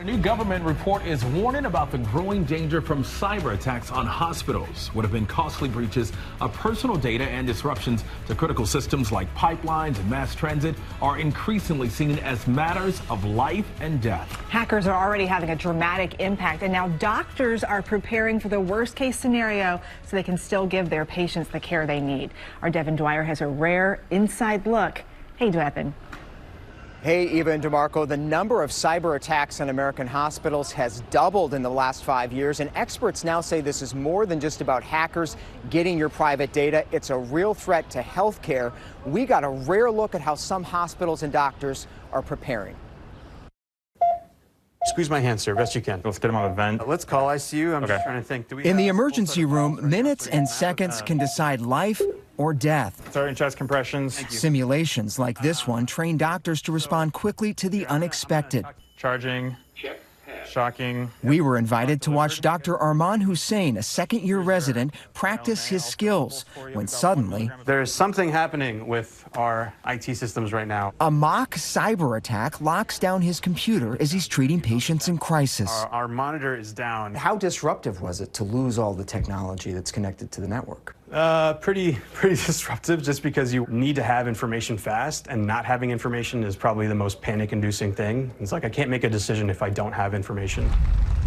New government report is warning about the growing danger from cyber attacks on hospitals. What have been costly breaches of personal data and disruptions to critical systems like pipelines and mass transit are increasingly seen as matters of life and death. Hackers are already having a dramatic impact, and now doctors are preparing for the worst case scenario so they can still give their patients the care they need. Our Devin Dwyer has a rare inside look. Hey, Devin. Hey, Eva and DeMarco, the number of cyber attacks on American hospitals has doubled in the last 5 years, and experts now say this is more than just about hackers getting your private data. It's a real threat to health care. We got a rare look at how some hospitals and doctors are preparing. Squeeze my hand, sir, best you can. Let's get him on a vent. Let's call ICU. I'm just trying to think. In the emergency room, minutes and seconds can decide life or death. Starting chest compressions. Simulations like this one train doctors to respond quickly to the unexpected. Charging. Shocking. We were invited to watch Dr. Arman Hussein, a second-year resident, practice his skills when suddenly There's something happening with our IT systems right now. a mock cyber attack locks down his computer as he's treating patients in crisis. Our monitor is down. How disruptive was it to lose all the technology that's connected to the network? Pretty disruptive, just because you need to have information fast, and not having information is probably the most panic-inducing thing. It's like I can't make a decision if I don't have information.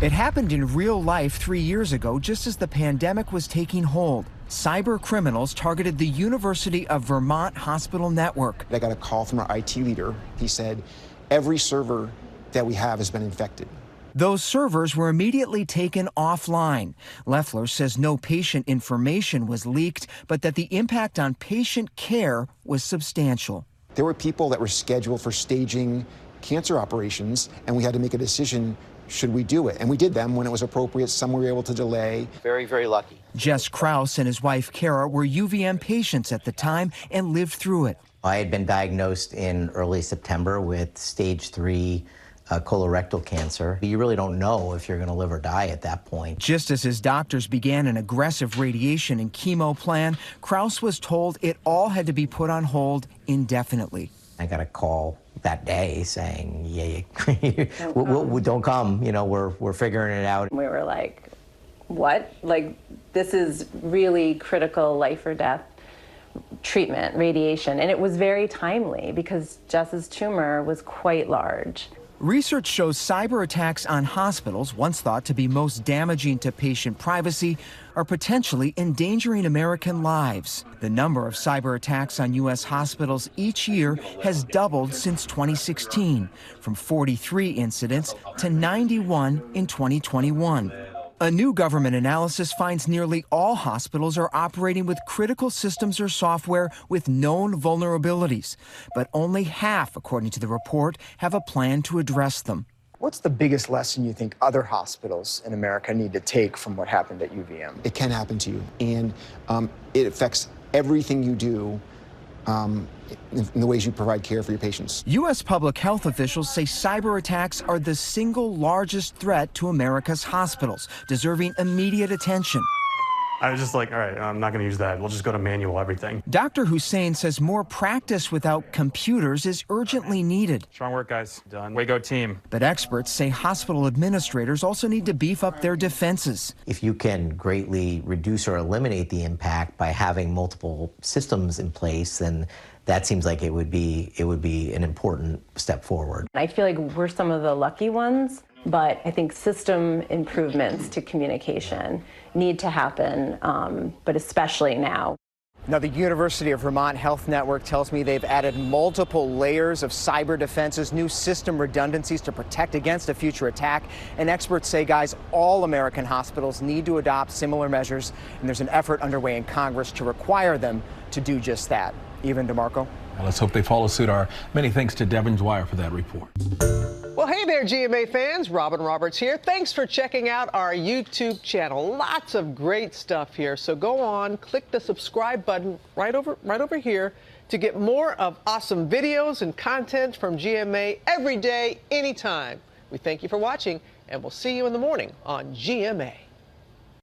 It happened in real life 3 years ago, just as the pandemic was taking hold. Cyber criminals targeted the University of Vermont hospital network. I got a call from our IT leader. He said, every server that we have has been infected. Those servers were immediately taken offline. Loeffler says no patient information was leaked, but that the impact on patient care was substantial. There were people that were scheduled for staging cancer operations, and we had to make a decision, should we do it? And we did them when it was appropriate. Some we were able to delay. Very, very lucky. Jess Krause and his wife Kara were UVM patients at the time and lived through it. I had been diagnosed in early September with stage 3 colorectal cancer. You really don't know if you're going to live or die at that point. Just as his doctors began an aggressive radiation and chemo plan, Krause was told it all had to be put on hold indefinitely. I got a call that day saying, don't come, you know, we're figuring it out. We were like, what? Like, this is really critical life or death treatment, radiation. And it was very timely because Jess's tumor was quite large. Research shows cyber attacks on hospitals, once thought to be most damaging to patient privacy, are potentially endangering American lives. The number of cyber attacks on U.S. hospitals each year has doubled since 2016, from 43 incidents to 91 in 2021. A new government analysis finds nearly all hospitals are operating with critical systems or software with known vulnerabilities, but only half, according to the report, have a plan to address them. What's the biggest lesson you think other hospitals in America need to take from what happened at UVM? It can happen to you, and it affects everything you do in the ways you provide care for your patients. U.S. public health officials say cyber attacks are the single largest threat to America's hospitals, deserving immediate attention. I was just like, all right, I'm not going to use that. We'll just go to manual everything. Dr. Hussein says more practice without computers is urgently needed. Strong work, guys. Done. Way go team. But experts say hospital administrators also need to beef up their defenses. If you can greatly reduce or eliminate the impact by having multiple systems in place, then that seems like it would be an important step forward. I feel like we're some of the lucky ones, but I think system improvements to communication need to happen, but especially now. Now, the University of Vermont Health Network tells me they've added multiple layers of cyber defenses, new system redundancies to protect against a future attack. And experts say, guys, all American hospitals need to adopt similar measures, and there's an effort underway in Congress to require them to do just that. Eva and DeMarco. Well, let's hope they follow suit. Our many thanks to Devin Dwyer for that report. Well, hey there, GMA fans. Robin Roberts here. Thanks for checking out our YouTube channel. Lots of great stuff here. So go on, click the subscribe button right over here to get more of awesome videos and content from GMA every day, anytime. We thank you for watching, and we'll see you in the morning on GMA.